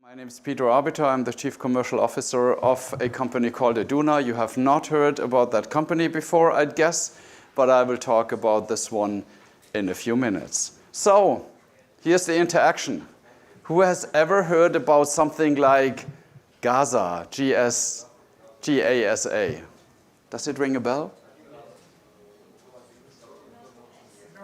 My name is Peter Arbiter. I'm the Chief Commercial Officer of a company called Aduna. You have not heard about that company before, I'd guess, but I will talk about this one in a few minutes. So, here's the interaction. Who has ever heard about something like Gaza, G-A-S-A? Does it ring a bell?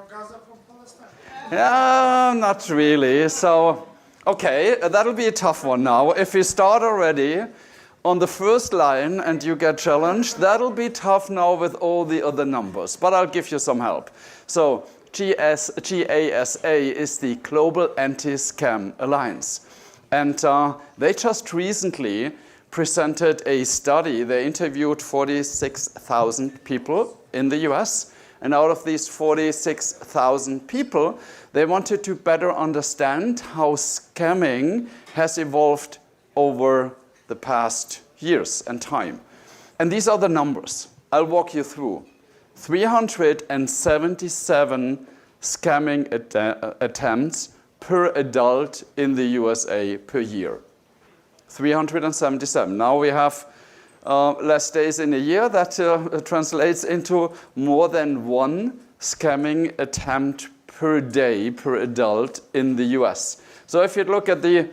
Gaza from Palestine. Yeah, not really. So, okay, that'll be a tough one now. If you start already on the first line and you get challenged, that'll be tough now with all the other numbers, but I'll give you some help. So, GASA is the Global Anti-Scam Alliance. And they just recently presented a study. They interviewed 46,000 people in the US. And out of these 46,000 people, they wanted to better understand how scamming has evolved over the past years and time. And these are the numbers. I'll walk you through. 377 scamming attempts per adult in the USA per year. 377. Now we have less days in a year. That translates into more than one scamming attempt per day per adult in the US. So if you look at the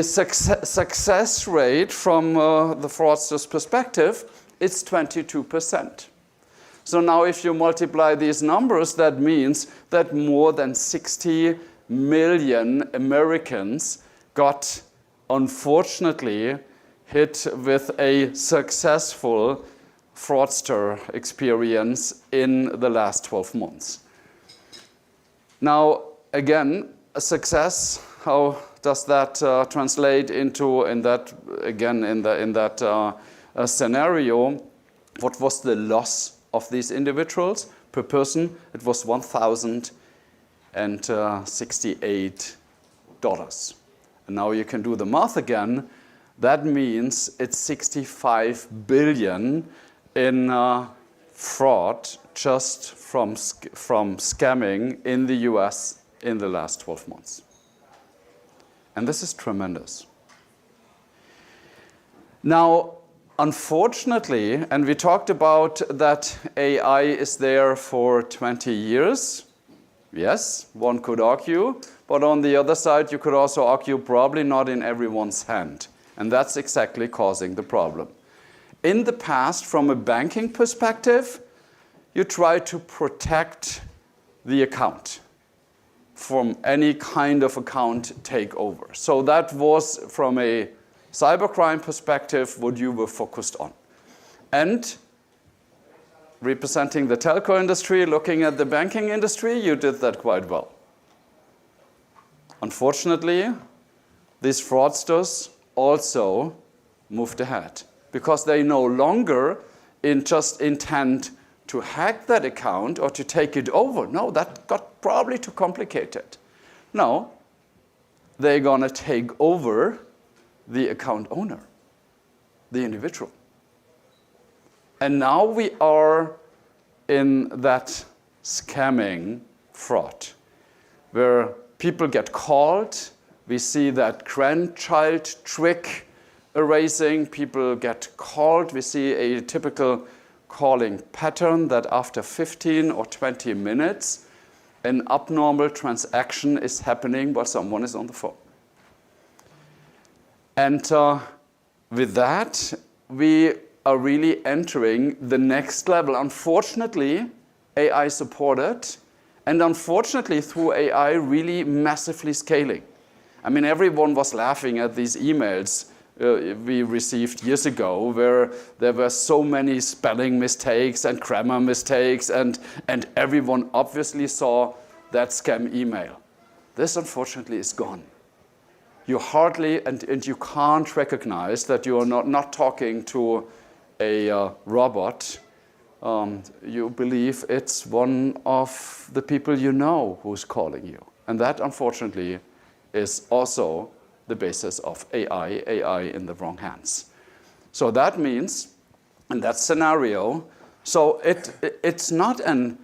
success rate from the fraudster's perspective, it's 22%. So now if you multiply these numbers, that means that more than 60 million Americans got, unfortunately, hit with a successful fraudster experience in the last 12 months. Now, again, a success, how does that translate into, in that scenario, what was the loss of these individuals per person? It was $1,068. And now you can do the math again. That means it's 65 billion in fraud just from scamming in the US in the last 12 months. And this is tremendous. Now, unfortunately, and we talked about that AI is there for 20 years. Yes, one could argue. But on the other side, you could also argue probably not in everyone's hand. And that's exactly causing the problem. In the past, from a banking perspective, you try to protect the account from any kind of account takeover. So that was, from a cybercrime perspective, what you were focused on. And representing the telco industry, looking at the banking industry, you did that quite well. Unfortunately, these fraudsters also moved ahead because they no longer just intend to hack that account or to take it over. No, that got probably too complicated. No, they're going to take over the account owner, the individual. And now we are in that scamming fraud where people get called. We see that grandchild trick erasing. People get called. We see a typical calling pattern that after 15 or 20 minutes, an abnormal transaction is happening while someone is on the phone. And with that, we are really entering the next level. Unfortunately, AI supported, and unfortunately, through AI, really massively scaling. I mean, everyone was laughing at these emails we received years ago where there were so many spelling mistakes and grammar mistakes, and everyone obviously saw that scam email. This, unfortunately, is gone. You hardly, and you can't recognize that you are not talking to a robot. You believe it's one of the people you know who's calling you. And that, unfortunately, is also the basis of AI in the wrong hands. So that means, in that scenario, so it's not an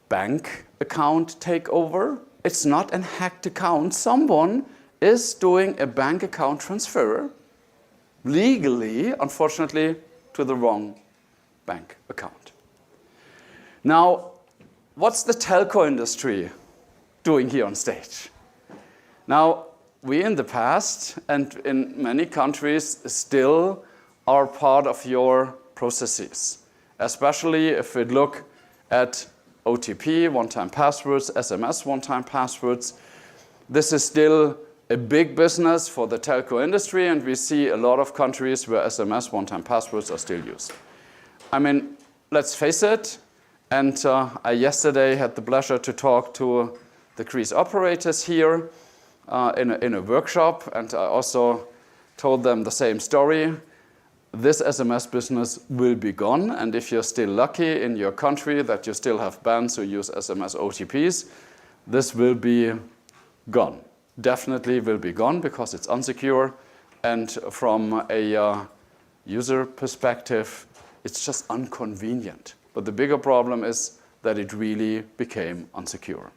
bank account takeover. It's not a hacked account. Someone is doing a bank account transfer legally, unfortunately, to the wrong bank account. Now, what's the telco industry doing here on stage? Now, we in the past and in many countries still are part of your processes, especially if we look at OTP, one-time passwords, SMS, one-time passwords. This is still a big business for the telco industry, and we see a lot of countries where SMS, one-time passwords are still used. I mean, let's face it, and I yesterday had the pleasure to talk to the Greece operators here in a workshop, and I also told them the same story. This SMS business will be gone, and if you're still lucky in your country that you still have banks who use SMS OTPs, this will be gone. Definitely will be gone because it's unsecure, and from a user perspective, it's just inconvenient. But the bigger problem is that it really became unsecure.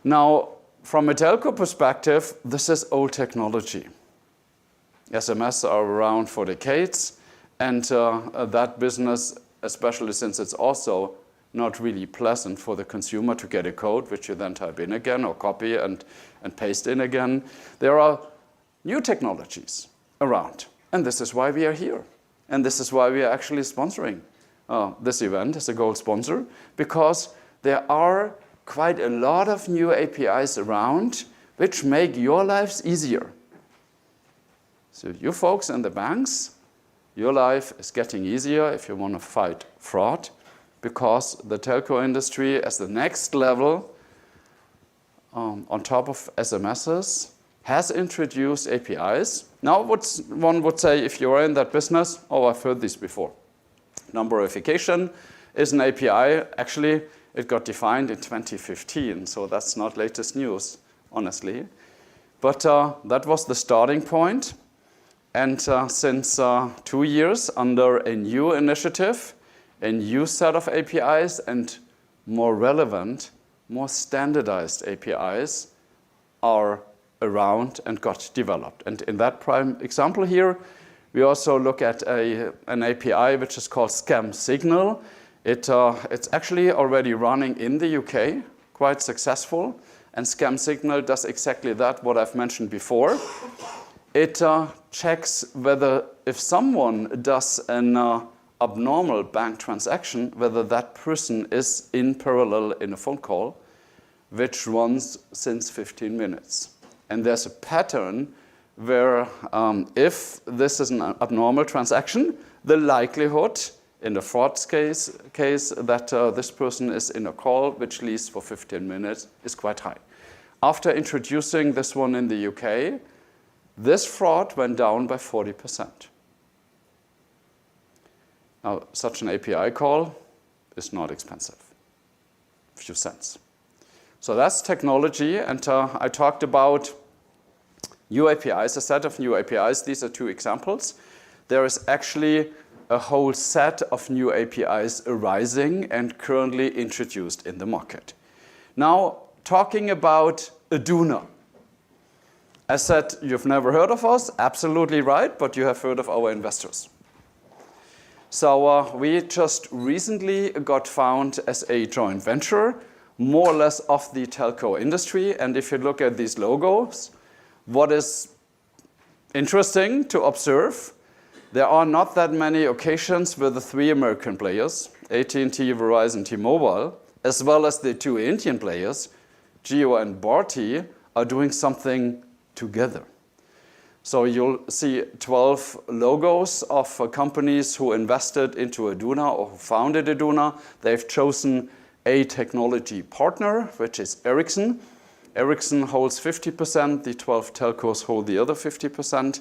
Now, from a telco perspective, this is old technology. SMS are around for decades, and that business, especially since it's also not really pleasant for the consumer to get a code, which you then type in again or copy and paste in again. There are new technologies around, and this is why we are here. And this is why we are actually sponsoring this event as a gold sponsor, because there are quite a lot of new APIs around which make your lives easier. So you folks in the banks, your life is getting easier if you want to fight fraud, because the telco industry, as the next level on top of SMSs, has introduced APIs. Now, one would say, if you're in that business, oh, I've heard this before. Number verification is an API. Actually, it got defined in 2015, so that's not latest news, honestly. But that was the starting point. And since 2 years, under a new initiative, a new set of APIs, and more relevant, more standardized APIs are around and got developed. And in that prime example here, we also look at an API which is called Scam Signal. It's actually already running in the UK, quite successful. And Scam Signal does exactly that, what I've mentioned before. It checks whether if someone does an abnormal bank transaction, whether that person is in parallel in a phone call, which runs since 15 minutes. And there's a pattern where if this is an abnormal transaction, the likelihood in the fraud case that this person is in a call which lasts for 15 minutes is quite high. After introducing this one in the UK, this fraud went down by 40%. Now, such an API call is not expensive, a few cents. So that's technology, and I talked about new APIs, a set of new APIs. These are 2 examples. There is actually a whole set of new APIs arising and currently introduced in the market. Now, talking about Aduna. I said, you've never heard of us, absolutely right, but you have heard of our investors. So we just recently got found as a joint venture, more or less of the telco industry. And if you look at these logos, what is interesting to observe, there are not that many occasions where the 3 American players, AT&T, Verizon, T-Mobile, as well as the 2 Indian players, Jio and Bharti, are doing something together. So you'll see 12 logos of companies who invested into Aduna or who founded Aduna. They've chosen a technology partner, which is Ericsson. Ericsson holds 50%, the 12 telcos hold the other 50%,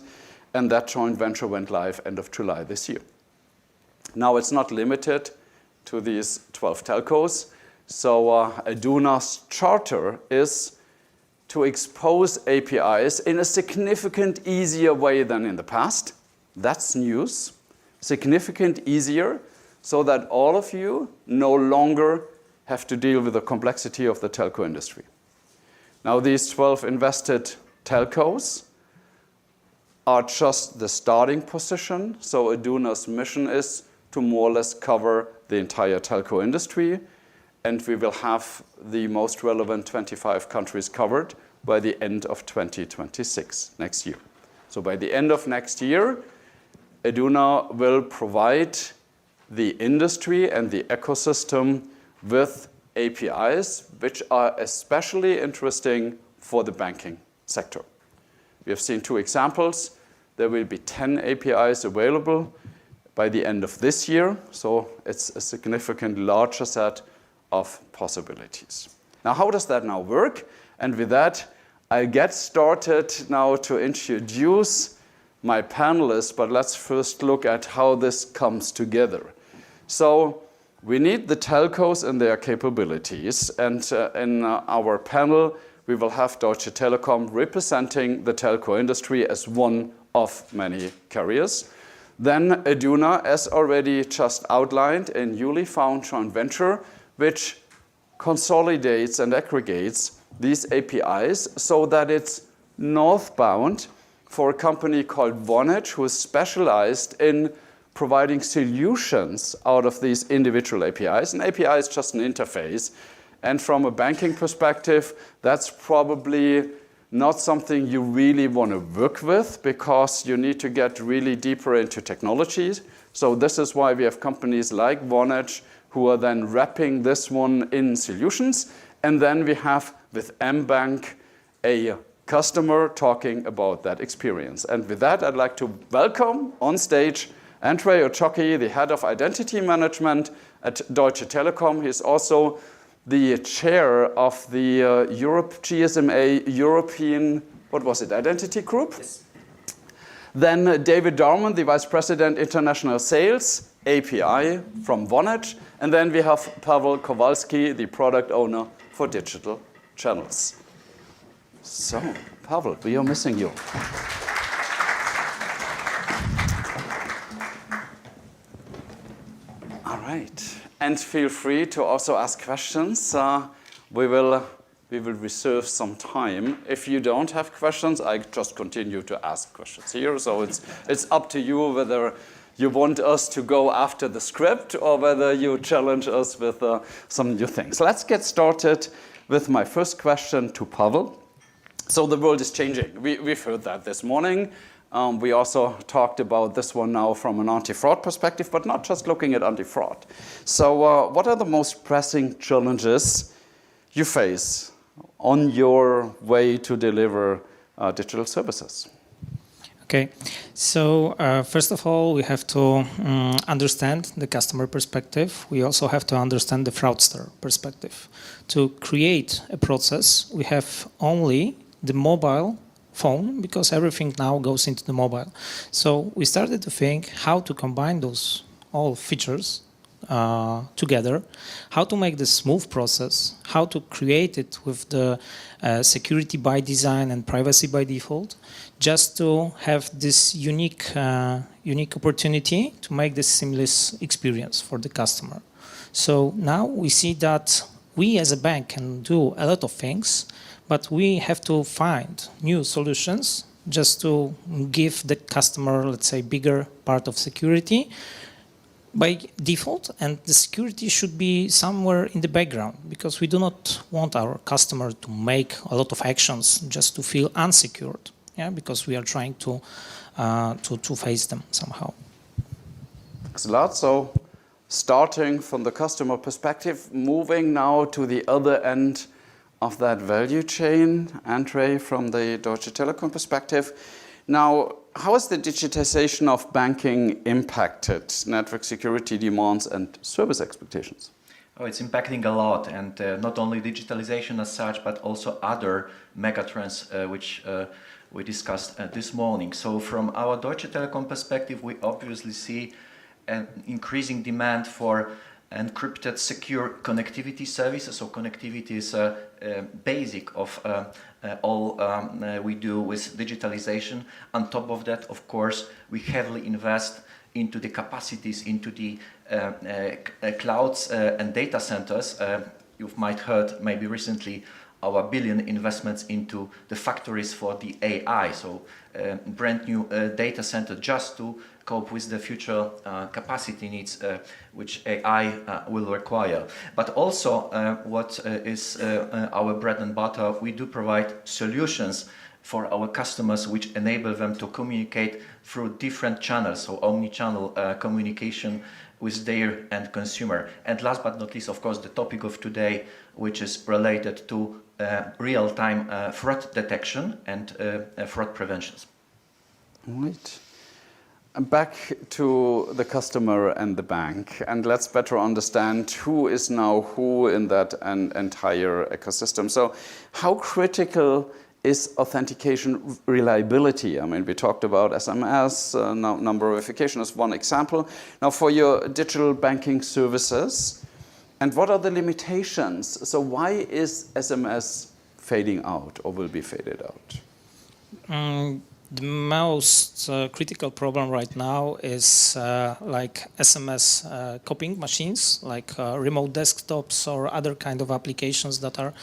and that joint venture went live end of July this year. Now, it's not limited to these 12 telcos. So Aduna's charter is to expose APIs in a significant easier way than in the past. That's news. Significant easier, so that all of you no longer have to deal with the complexity of the telco industry. Now, these 12 invested telcos are just the starting position. So Aduna's mission is to more or less cover the entire telco industry, and we will have the most relevant 25 countries covered by the end of 2026, next year. So by the end of next year, Aduna will provide the industry and the ecosystem with APIs, which are especially interesting for the banking sector. We have seen 2 examples. There will be 10 APIs available by the end of this year, so it's a significantly larger set of possibilities. Now, how does that now work? And with that, I'll get started now to introduce my panelists, but let's first look at how this comes together. So we need the telcos and their capabilities, and in our panel, we will have Deutsche Telekom representing the telco industry as one of many carriers. Then Aduna, as already just outlined, a newly found joint venture, which consolidates and aggregates these APIs so that it's northbound for a company called Vonage, who is specialized in providing solutions out of these individual APIs. An API is just an interface. And from a banking perspective, that's probably not something you really want to work with because you need to get really deeper into technologies. So this is why we have companies like Vonage who are then wrapping this one in solutions. And then we have with mBank a customer talking about that experience. And with that, I'd like to welcome on stage Andrzej Ochocki, the head of identity management at Deutsche Telekom. He's also the chair of the GSMA European, what was it, Identity Group? Yes. Then David Darmon, the Vice President International Sales, API from Vonage. And then we have Pawel Kowalski, the product owner for digital channels. So, Pawel, we are missing you. All right. And feel free to also ask questions. We will reserve some time. If you don't have questions, I just continue to ask questions here. So it's up to you whether you want us to go after the script or whether you challenge us with some new things. Let's get started with my first question to Pawel. So the world is changing. We've heard that this morning. We also talked about this one now from an anti-fraud perspective, but not just looking at anti-fraud. So what are the most pressing challenges you face on your way to deliver digital services? Okay, so first of all, we have to understand the customer perspective. We also have to understand the fraudster perspective. To create a process, we have only the mobile phone, because everything now goes into the mobile. So we started to think how to combine those all features together, how to make this smooth process, how to create it with the security by design and privacy by default, just to have this unique opportunity to make this seamless experience for the customer. So now we see that we as a bank can do a lot of things, but we have to find new solutions just to give the customer, let's say, bigger part of security by default, and the security should be somewhere in the background, because we do not want our customer to make a lot of actions just to feel unsecured, because we are trying to face them somehow. Thanks a lot. So starting from the customer perspective, moving now to the other end of that value chain, Andrzej, from the Deutsche Telekom perspective. Now, how has the digitization of banking impacted network security demands and service expectations? Oh, it's impacting a lot, and not only digitalization as such, but also other megatrends which we discussed this morning. So from our Deutsche Telekom perspective, we obviously see an increasing demand for encrypted secure connectivity services. So connectivity is basic of all we do with digitalization. On top of that, of course, we heavily invest into the capacities, into the clouds and data centers. You might heard maybe recently our billion investments into the factories for the AI, so brand new data center just to cope with the future capacity needs which AI will require. But also what is our bread and butter, we do provide solutions for our customers which enable them to communicate through different channels, so omni-channel communication with their end consumer. And last but not least, of course, the topic of today, which is related to real-time fraud detection and fraud preventions. All right. Back to the customer and the bank, and let's better understand who is now who in that entire ecosystem. So how critical is authentication reliability? I mean, we talked about SMS, number verification is one example. Now for your digital banking services, and what are the limitations? So why is SMS fading out or will be faded out? The most critical problem right now is like SMS copying machines, like remote desktops or other kind of applications that are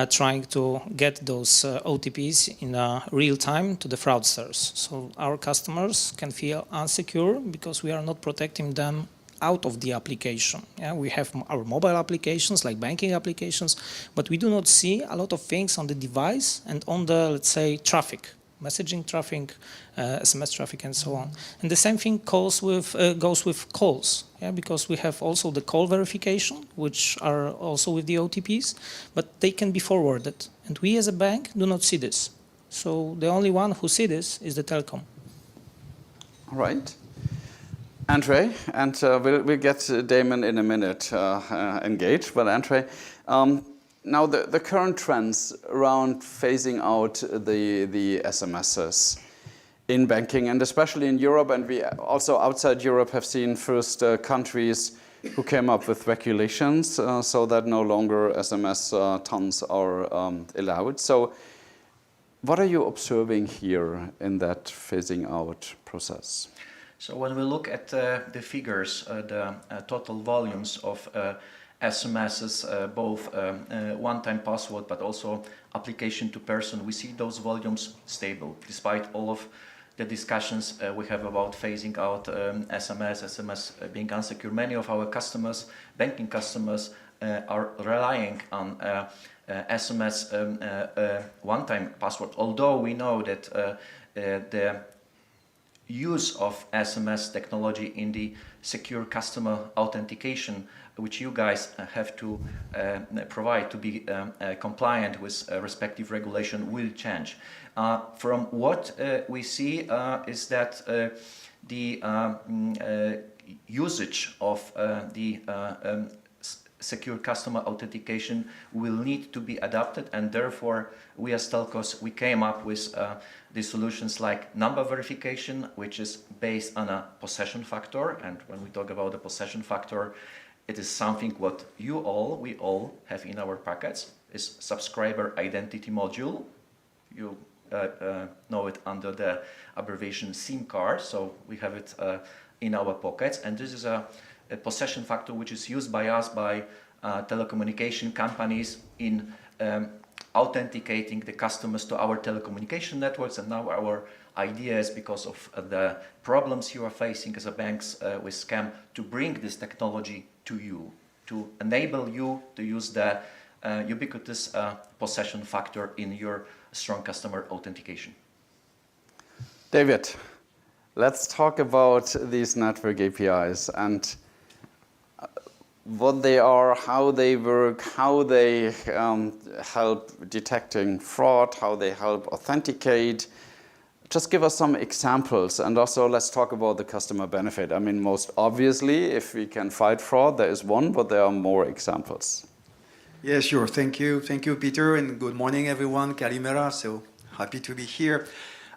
trying to get those OTPs in real time to the fraudsters. So our customers can feel insecure because we are not protecting them out of the application. Yeah, we have our mobile applications like banking applications, but we do not see a lot of things on the device and on the, let's say, traffic. Messaging traffic, SMS traffic, and so on. And the same thing goes with calls, yeah, because we have also the call verification, which are also with the OTPs, but they can be forwarded. And we as a bank do not see this. So the only one who see this is the Telkom. All right. Andrzej, and we'll get Darmon in a minute engaged, but Andrzej, now the current trends around phasing out the SMSs in banking, and especially in Europe, and we also outside Europe have seen first countries who came up with regulations so that no longer SMS tons are allowed. So what are you observing here in that phasing out process? So when we look at the figures, the total volumes of SMSs, both one-time password but also application to person, we see those volumes stable despite all of the discussions we have about phasing out SMS being unsecure. Many of our customers, banking customers, are relying on SMS one-time password, although we know that the use of SMS technology in the secure customer authentication, which you guys have to provide to be compliant with respective regulation, will change. From what we see is that the usage of the secure customer authentication will need to be adapted, and therefore we as telcos, we came up with the solutions like number verification, which is based on a possession factor. And when we talk about the possession factor, it is something what we all have in our packets, is subscriber identity module. You know it under the abbreviation SIM card, so we have it in our pockets, and this is a possession factor which is used by us, by telecommunication companies in authenticating the customers to our telecommunication networks. And now our idea is, because of the problems you are facing as a banks with scam, to bring this technology to you, to enable you to use the ubiquitous possession factor in your strong customer authentication. David, let's talk about these network APIs and what they are, how they work, how they help detecting fraud, how they help authenticate. Just give us some examples, and also let's talk about the customer benefit. I mean, most obviously, if we can fight fraud, there is one, but there are more examples. Yeah, sure. Thank you. Thank you, Peter, and good morning, everyone. Kalimera, so happy to be here.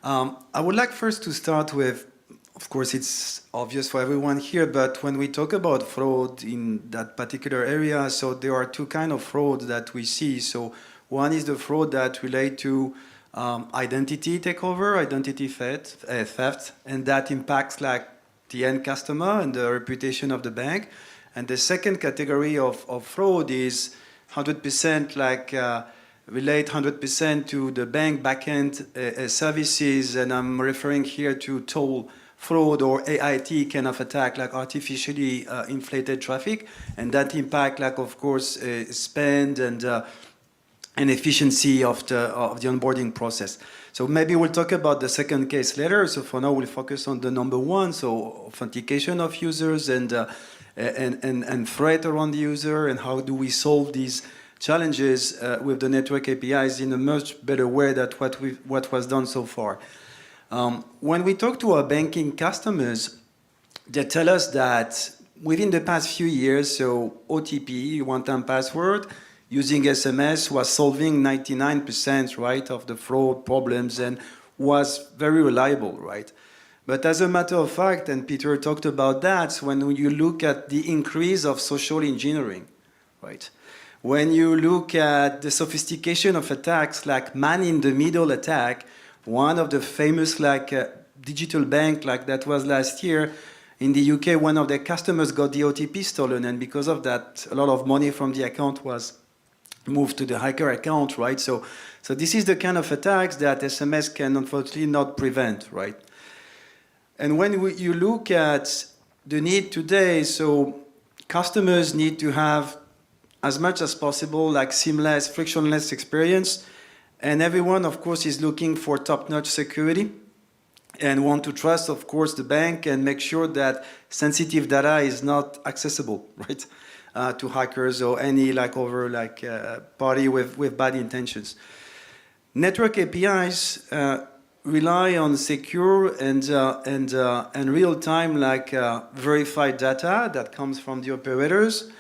I would like first to start with, of course, it's obvious for everyone here, but when we talk about fraud in that particular area, so there are two kinds of fraud that we see. So one is the fraud that relate to identity takeover, identity theft, and that impacts like the end customer and the reputation of the bank. And the second category of fraud is 100% like relate 100% to the bank backend services, and I'm referring here to toll fraud or AIT kind of attack, like artificially inflated traffic, and that impact, like of course, spend and efficiency of the onboarding process. So maybe we'll talk about the second case later. So for now, we'll focus on the number one, so authentication of users and threat around the user, and how do we solve these challenges with the network APIs in a much better way than what was done so far. When we talk to our banking customers, they tell us that within the past few years, so OTP, one-time password, using SMS was solving 99%, right, of the fraud problems and was very reliable, right? But as a matter of fact, and Peter talked about that, when you look at the increase of social engineering, right? When you look at the sophistication of attacks like man-in-the-middle attack, one of the famous digital bank like that was last year in the UK, one of their customers got the OTP stolen, and because of that, a lot of money from the account was moved to the hacker account, right? So this is the kind of attacks that SMS can unfortunately not prevent, right? And when you look at the need today, so customers need to have as much as possible like seamless, frictionless experience. And everyone, of course, is looking for top-notch security and want to trust, of course, the bank and make sure that sensitive data is not accessible, right, to hackers or any party with bad intentions. Network APIs rely on secure and real-time verified data that comes from the operators.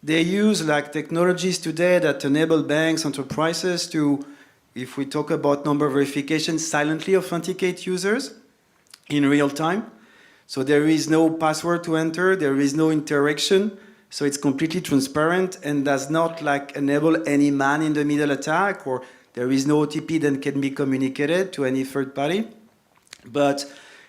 They use technologies today that enable banks, enterprises to, if we talk about number verification, silently authenticate users in real time. So there is no password to enter, there is no interaction, so it's completely transparent and does not enable any man-in-the-middle attack, or there is no OTP that can be communicated to any third party. But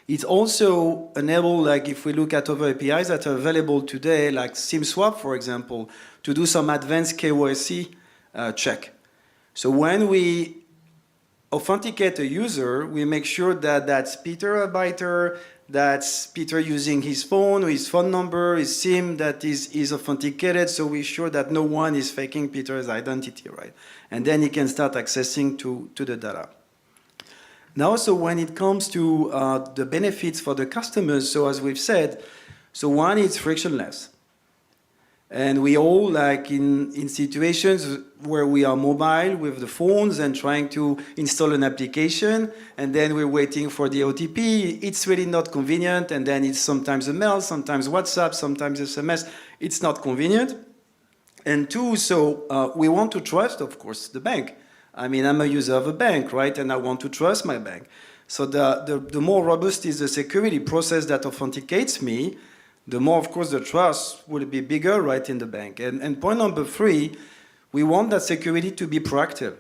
it also enables, if we look at other APIs that are available today, like SIM swap, for example, to do some advanced KYC check. So when we authenticate a user, we make sure that that's Peter Arbiter, that's Peter using his phone, his phone number, his SIM that is authenticated, so we're sure that no one is faking Peter's identity, right? And then he can start accessing to the data. Now, so when it comes to the benefits for the customers, so as we've said, so one is frictionless. And we all, in situations where we are mobile with the phones and trying to install an application, and then we're waiting for the OTP, it's really not convenient, and then it's sometimes a mail, sometimes WhatsApp, sometimes SMS, it's not convenient. And two, so we want to trust, of course, the bank. I mean, I'm a user of a bank, right? And I want to trust my bank. So the more robust is the security process that authenticates me, the more, of course, the trust will be bigger, right, in the bank. And point number three, we want that security to be proactive.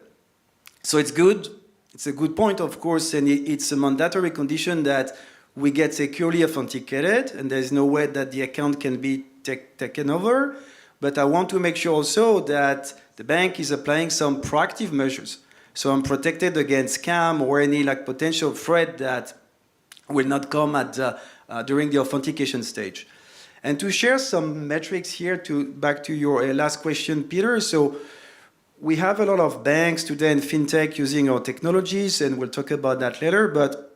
So it's good. It's a good point, of course, and it's a mandatory condition that we get securely authenticated, and there's no way that the account can be taken over. But I want to make sure also that the bank is applying some proactive measures. So I'm protected against scam or any potential threat that will not come during the authentication stage. And to share some metrics here, back to your last question, Peter. So we have a lot of banks today in fintech using our technologies, and we'll talk about that later. But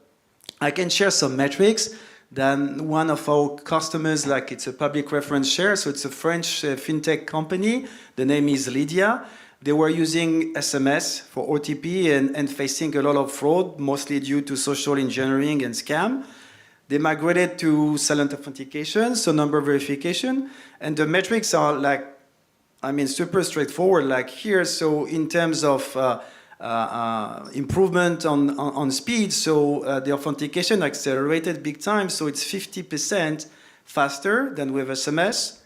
I can share some metrics. Then one of our customers, it's a public reference share, so it's a French fintech company. The name is Lydia. They were using SMS for OTP and facing a lot of fraud, mostly due to social engineering and scam. They migrated to silent authentication, so number verification, and the metrics are super straightforward here. So in terms of improvement on speed, so the authentication accelerated big time, so it's 50% faster than with SMS.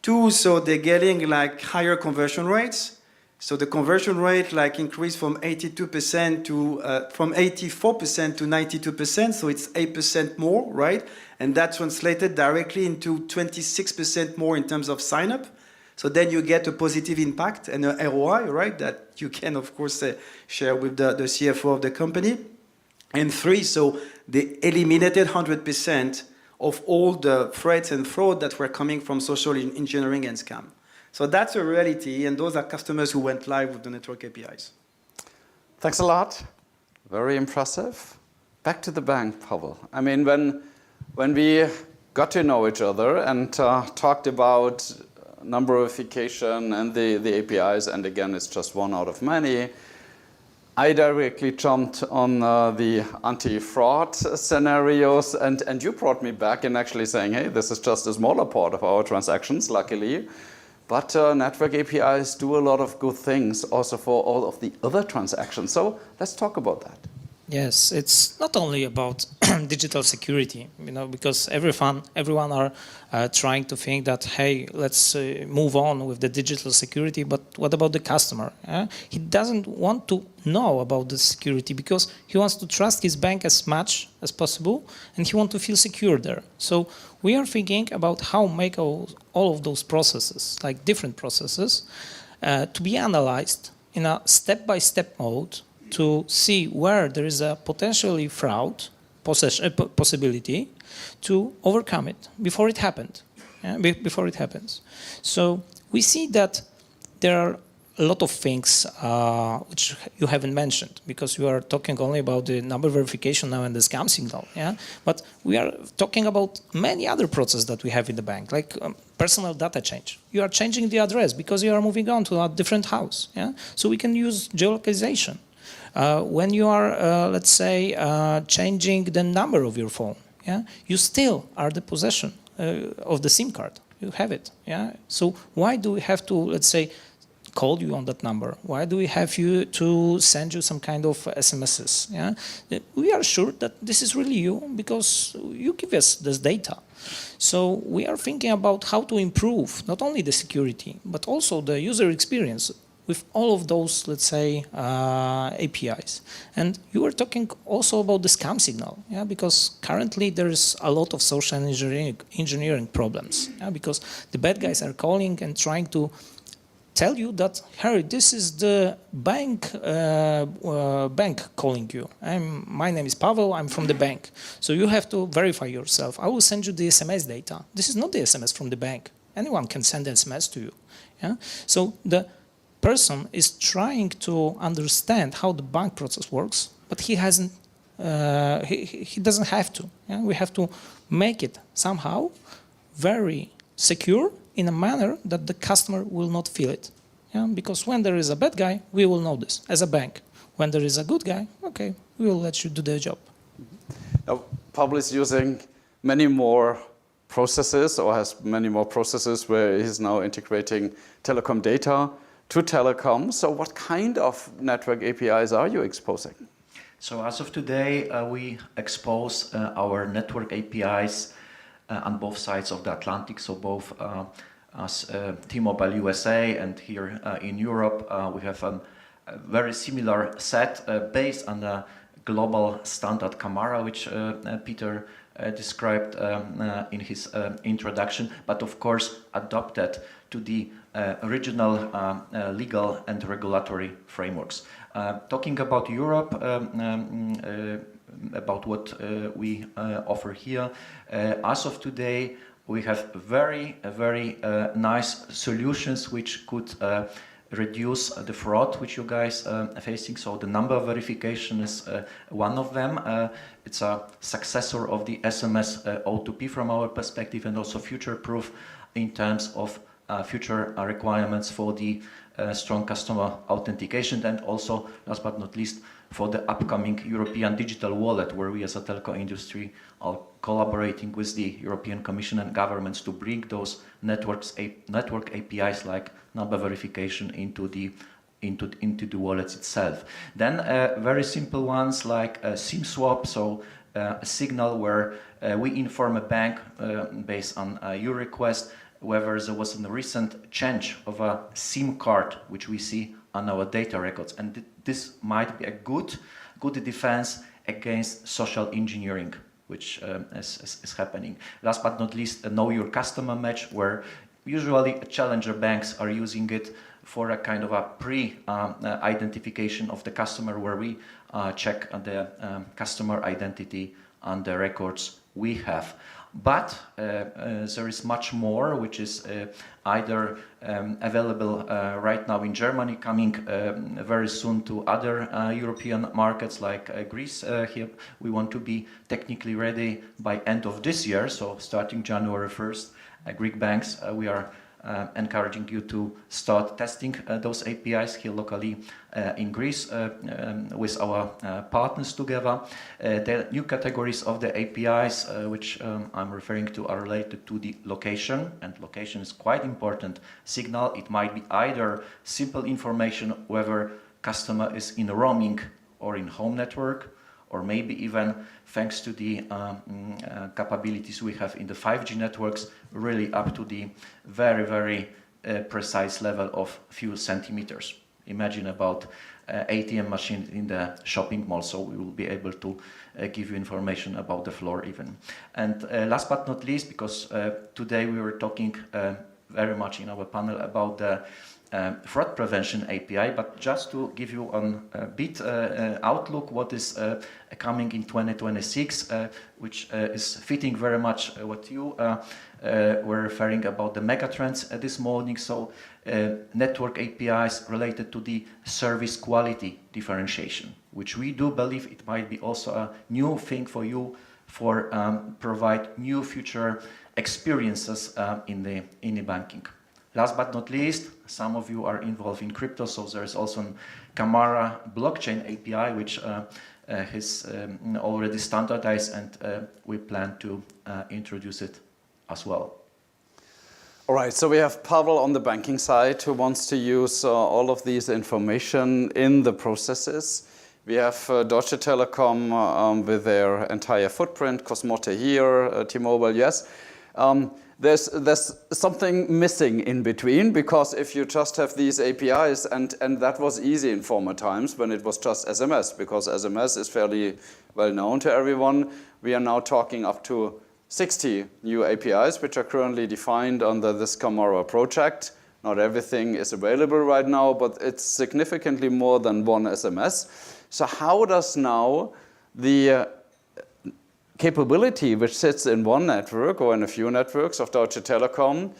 Two, so they're getting higher conversion rates. So the conversion rate increased from 82% to from 84% to 92%, so it's 8% more, right? And that translated directly into 26% more in terms of sign up. So then you get a positive impact and an ROI, right, that you can, of course, share with the CFO of the company. And 3, so they eliminated 100% of all the threats and fraud that were coming from social engineering and scam. So that's a reality, and those are customers who went live with the network APIs. Thanks a lot. Very impressive. Back to the bank, Pawel. I mean, when we got to know each other and talked about number verification and the APIs, and again, it's just one out of many, I directly jumped on the anti-fraud scenarios, and you brought me back in actually saying, hey, this is just a smaller part of our transactions, luckily. But network APIs do a lot of good things also for all of the other transactions. So let's talk about that. Yes, it's not only about digital security, because everyone are trying to think that, hey, let's move on with the digital security, but what about the customer? He doesn't want to know about the security because he wants to trust his bank as much as possible and he wants to feel secure there. So we are thinking about how make all of those processes, like different processes, to be analyzed in a step-by-step mode to see where there is a potentially fraud possibility to overcome it before it happened, before it happens. So we see that there are a lot of things which you haven't mentioned because you are talking only about the number verification now and the scam signal. But we are talking about many other processes that we have in the bank, like personal data change. You are changing the address because you are moving on to a different house. So we can use geolocalization. When you are, let's say, changing the number of your phone, you still are the possession of the SIM card. You have it. So why do we have to, let's say, call you on that number? Why do we have to send you some kind of SMSs? We are sure that this is really you because you give us this data. So we are thinking about how to improve not only the security, but also the user experience with all of those, let's say, APIs. And you were talking also about the scam signal, because currently there is a lot of social engineering problems, because the bad guys are calling and trying to tell you that, Harry, this is the bank calling you. My name is Pawel, I'm from the bank. So you have to verify yourself. I will send you the SMS data. This is not the SMS from the bank. Anyone can send an SMS to you. So the person is trying to understand how the bank process works, but he hasn't. He doesn't have to. We have to make it somehow very secure in a manner that the customer will not feel it. Because when there is a bad guy, we will know this as a bank. When there is a good guy, okay, we will let you do the job. Now, Pawel is using many more processes or has many more processes where he's now integrating telecom data to Telekom. So what kind of network APIs are you exposing? So as of today, we expose our network APIs on both sides of the Atlantic. So both as T-Mobile USA and here in Europe, we have a very similar set based on the global standard Camara, which Peter described in his introduction, but of course adopted to the original legal and regulatory frameworks. Talking about Europe, about what we offer here, as of today, we have very nice solutions which could reduce the fraud which you guys are facing. So the number verification is one of them. It's a successor of the SMS O2P from our perspective, and also future-proof in terms of future requirements for the strong customer authentication, and also, last but not least, for the upcoming European digital wallet, where we as a telco industry are collaborating with the European Commission and governments to bring those network APIs like number verification into the wallets itself. Then very simple ones like SIM swap, so a signal where we inform a bank based on your request whether there was a recent change of a SIM card which we see on our data records, and this might be a good defense against social engineering, which is happening. Last but not least, a know your customer match, where Usually, challenger banks are using it for a kind of a pre-identification of the customer, where we check the customer identity and the records we have. But there is much more, which is either available right now in Germany, coming very soon to other European markets like Greece. Here we want to be technically ready by end of this year, so starting January 1st, Greek banks, we are encouraging you to start testing those APIs here locally in Greece with our partners together. The new categories of the APIs which I'm referring to are related to the location, and location is quite important signal. It might be either simple information whether customer is in roaming or in home network, or maybe even thanks to the capabilities we have in the 5G networks, really up to the very, very precise level of few centimeters. Imagine about ATM machine in the shopping mall, so we will be able to give you information about the floor even. And last but not least, because today we were talking very much in our panel about the fraud prevention API, but just to give you a bit outlook what is coming in 2026, which is fitting very much what you were referring about the megatrends this morning. So network APIs related to the service quality differentiation, which we do believe it might be also a new thing for you for provide new future experiences in the banking. Last but not least, some of you are involved in crypto, so there is also a Camara blockchain API, which is already standardized, and we plan to introduce it as well. All right, so we have Pawel on the banking side who wants to use all of these information in the processes. We have Deutsche Telekom with their entire footprint, Cosmote here, T-Mobile, yes. There's something missing in between, because if you just have these APIs, and that was easy in former times when it was just SMS, because SMS is fairly well known to everyone. We are now talking up to 60 new APIs, which are currently defined under this Camara project. Not everything is available right now, but it's significantly more than one SMS. So how does now the capability which sits in one network or in a few networks of Deutsche Telekom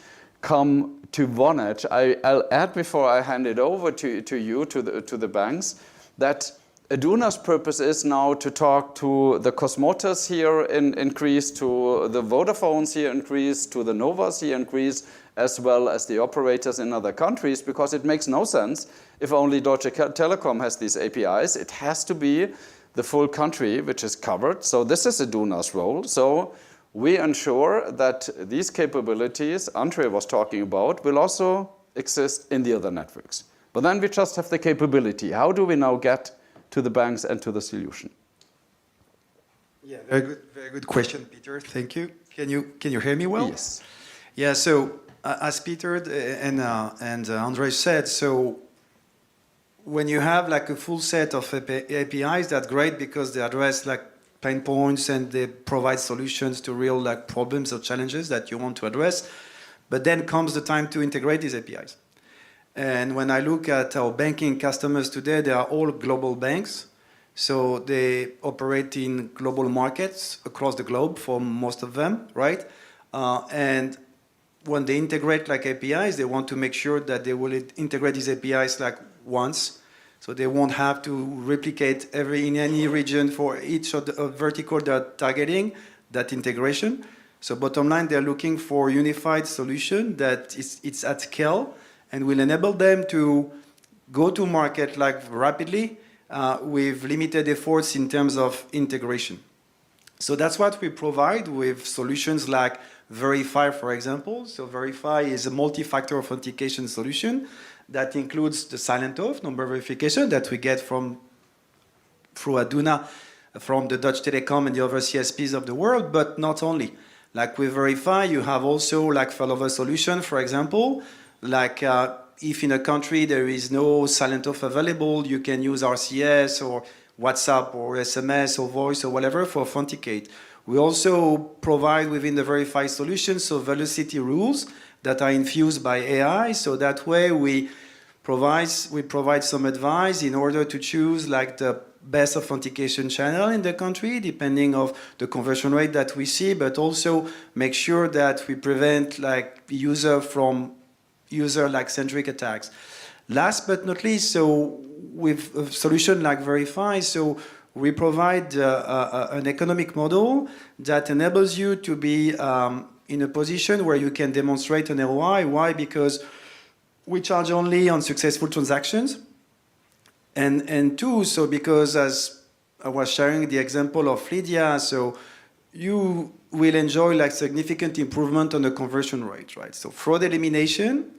come to Vonage? I'll add before I hand it over to you, to the banks, that Aduna's purpose is now to talk to the Cosmotes here in Greece, to the Vodafones here in Greece, to the Novas here in Greece, as well as the operators in other countries, because it makes no sense if only Deutsche Telekom has these APIs. It has to be the full country which is covered. So this is Aduna's role. So we ensure that these capabilities Andrzej was talking about will also exist in the other networks. But then we just have the capability. How do we now get to the banks and to the solution? Yeah, very good question, Peter. Thank you. Can you hear me well? Yes. Yeah. So as Peter and Andrzej said, so when you have like a full set of APIs, that's great because they address like pain points and they provide solutions to real like problems or challenges that you want to address. But then comes the time to integrate these APIs. And when I look at our banking customers today, they are all global banks. So they operate in global markets across the globe for most of them, right? And when they integrate like APIs, they want to make sure that they will integrate these APIs like once, so they won't have to replicate in any region for each of the vertical they're targeting that integration. So bottom line, they're looking for a unified solution that it's at scale and will enable them to go to market like rapidly with limited efforts in terms of integration. So that's what we provide with solutions like Verify, for example. So Verify is a multi-factor authentication solution that includes the silent auth, number verification that we get through Aduna, from the Deutsche Telekom and the other CSPs of the world, but not only. Like with Verify, you have also like failover solution, for example, like if in a country there is no silent auth available, you can use RCS or WhatsApp or SMS or voice or whatever for authenticate. We also provide within the Verify solution, so velocity rules that are infused by AI. So that way we provide some advice in order to choose like the best authentication channel in the country, depending of the conversion rate that we see, but also make sure that we prevent like user like centric attacks. Last but not least, so with a solution like Verify, so we provide an economic model that enables you to be in a position where you can demonstrate an ROI. Why? Because we charge only on successful transactions. And two, so because as I was sharing the example of Lydia, so you will enjoy like significant improvement on the conversion rate, right? So fraud elimination,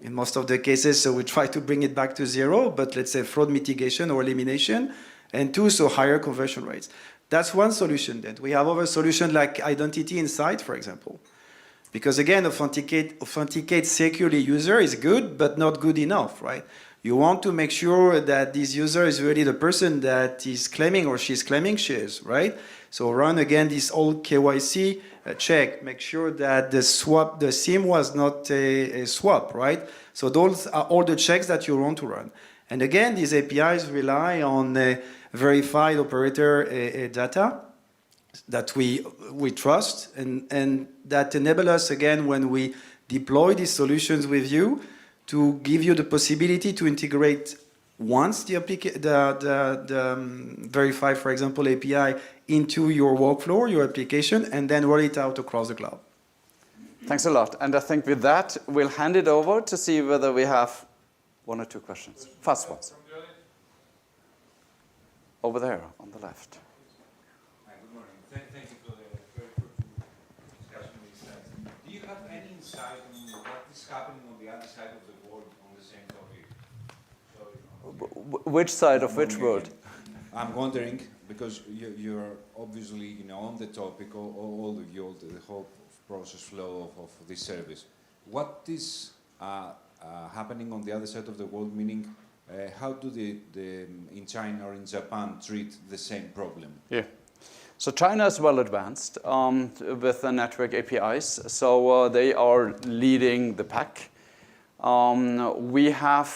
in most of the cases, so we try to bring it back to zero, but let's say fraud mitigation or elimination. And two, so higher conversion rates. That's one solution then. We have other solutions like identity insight, for example. Because again, authenticate securely user is good, but not good enough, right? You want to make sure that this user is really the person that is claiming or she's claiming she is, right? So run again this old KYC check, make sure that the SIM was not a swap, right? So those are all the checks that you want to run. And again, these APIs rely on verified operator data that we trust and that enable us, again, when we deploy these solutions with you, to give you the possibility to integrate once the Verify, for example, API into your workflow, your application, and then roll it out across the cloud. Thanks a lot. And I think with that, we'll hand it over to see whether we have one or two questions. Fast ones. Over there, on the left. Hi, good morning. Thank you for the very fruitful discussion with slides. Do you have any insight on what is happening on the other side of the world on the same topic? Which side of which world? I'm wondering, because you're obviously on the topic, all of you, the whole process flow of this service. What is happening on the other side of the world, meaning how do in China or in Japan treat the same problem? Yeah. So China is well advanced with the network APIs. So they are leading the pack. We have,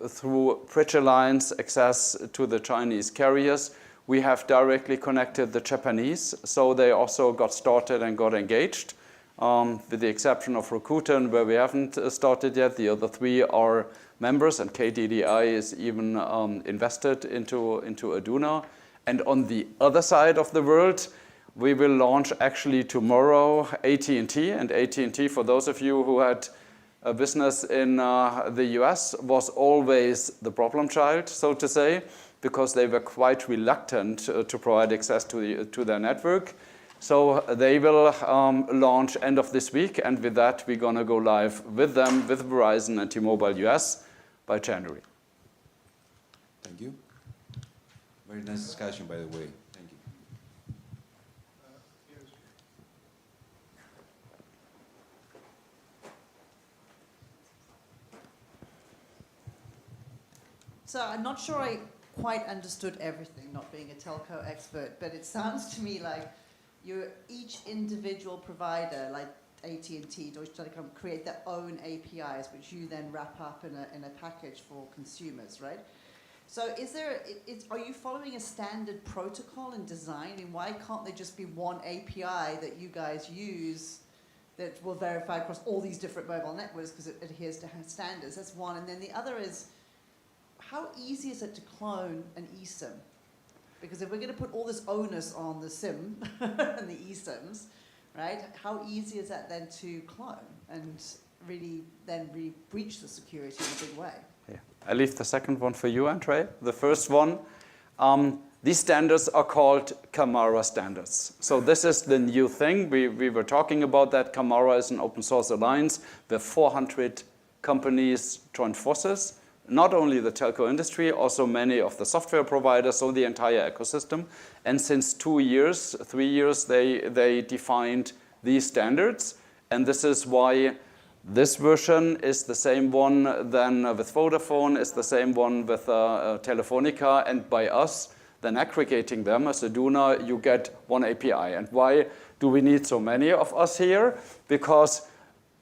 through Bridge Alliance, access to the Chinese carriers. We have directly connected the Japanese. So they also got started and got engaged. With the exception of Rakuten, where we haven't started yet. The other three are members, and KDDI is even invested into Aduna. And on the other side of the world, we will launch actually tomorrow AT&T. And AT&T, for those of you who had a business in the US, was always the problem child, so to say, because they were quite reluctant to provide access to their network. So they will launch end of this week, and with that, we're going to go live with them, with Verizon and T-Mobile US by January. Thank you. Very nice discussion, by the way. Thank you. So I'm not sure I quite understood everything, not being a telco expert, but it sounds to me like each individual provider, like AT&T, Deutsche Telekom, create their own APIs, which you then wrap up in a package for consumers, right? So are you following a standard protocol in design? And why can't there just be one API that you guys use that will verify across all these different mobile networks because it adheres to standards? That's one. And then the other is, how easy is it to clone an eSIM? Because if we're going to put all this onus on the SIM and the eSIMs, right, how easy is that then to clone and really breach the security in a big way? Yeah. I leave the second one for you, Andrzej. The first one, these standards are called Camara standards. So this is the new thing. We were talking about that. Camara is an open source alliance where 400 companies joined forces. Not only the telco industry, also many of the software providers, so the entire ecosystem. And since 3 years, they defined these standards. And this is why this version is the same one then with Vodafone, is the same one with Telefonica, and by us then aggregating them as Aduna, you get one API. And why do we need so many of us here? Because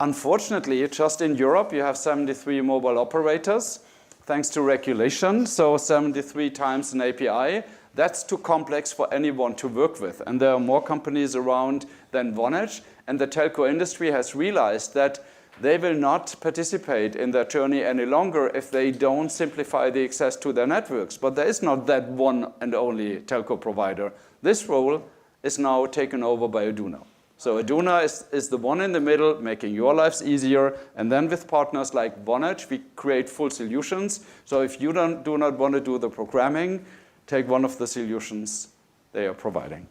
Unfortunately, just in Europe, you have 73 mobile operators, thanks to regulation, so 73 times an API. That's too complex for anyone to work with. And there are more companies around than Vonage. And the telco industry has realized that they will not participate in that journey any longer if they don't simplify the access to their networks. But there is not that one and only telco provider. This role is now taken over by Aduna. So Aduna is the one in the middle, making your lives easier. And then with partners like Vonage, we create full solutions. So if you do not want to do the programming, take one of the solutions they are providing.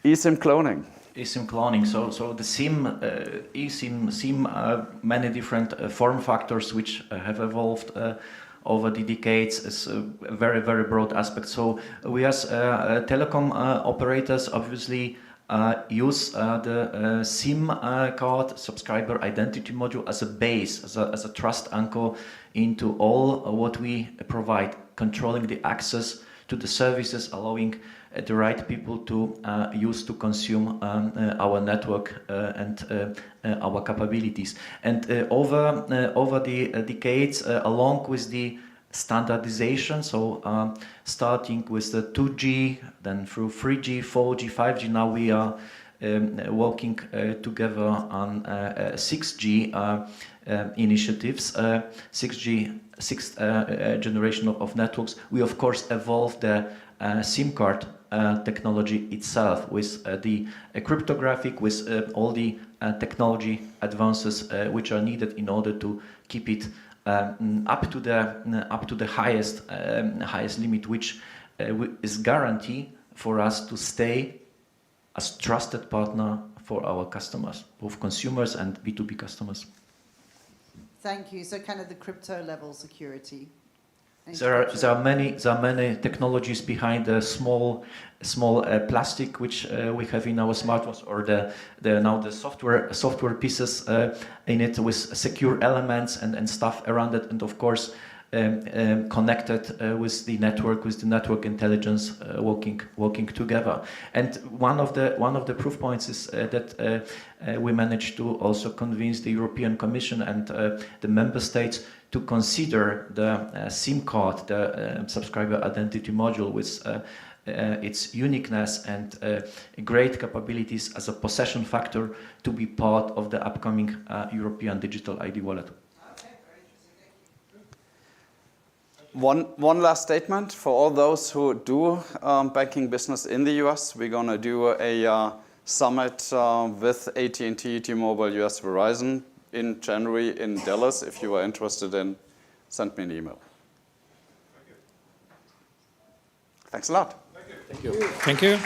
eSIM cloning. eSIM cloning. So the SIM, SIM are many different form factors which have evolved over the decades. It's a very, very broad aspect. So we as telecom operators obviously use the SIM card, subscriber identity module, as a base, as a trust anchor into all what we provide, controlling the access to the services, allowing the right people to use to consume our network and our capabilities. And over the decades, along with the standardization, so starting with the 2G, then through 3G, 4G, 5G, now we are working together on 6G initiatives, 6G, sixth generation of networks. We of course evolved the SIM card technology itself with the cryptographic, with all the technology advances which are needed in order to keep it up to the highest limit, which is guarantee for us to stay as trusted partner for our customers, both consumers and B2B customers. Thank you. So kind of the crypto level security. There are many technologies behind the small plastic which we have in our smartphones, or the software pieces in it with secure elements and stuff around it, and of course connected with the network intelligence working together. And one of the proof points is that we managed to also convince the European Commission and the member states to consider the SIM card, the subscriber identity module, with its uniqueness and great capabilities as a possession factor to be part of the upcoming European Digital ID wallet. One last statement for all those who do banking business in the US. We're going to do a summit with AT&T, T-Mobile, US, Verizon in January in Dallas. If you are interested in, send me an email. Thank you. Thanks a lot. Thank you. Thank you.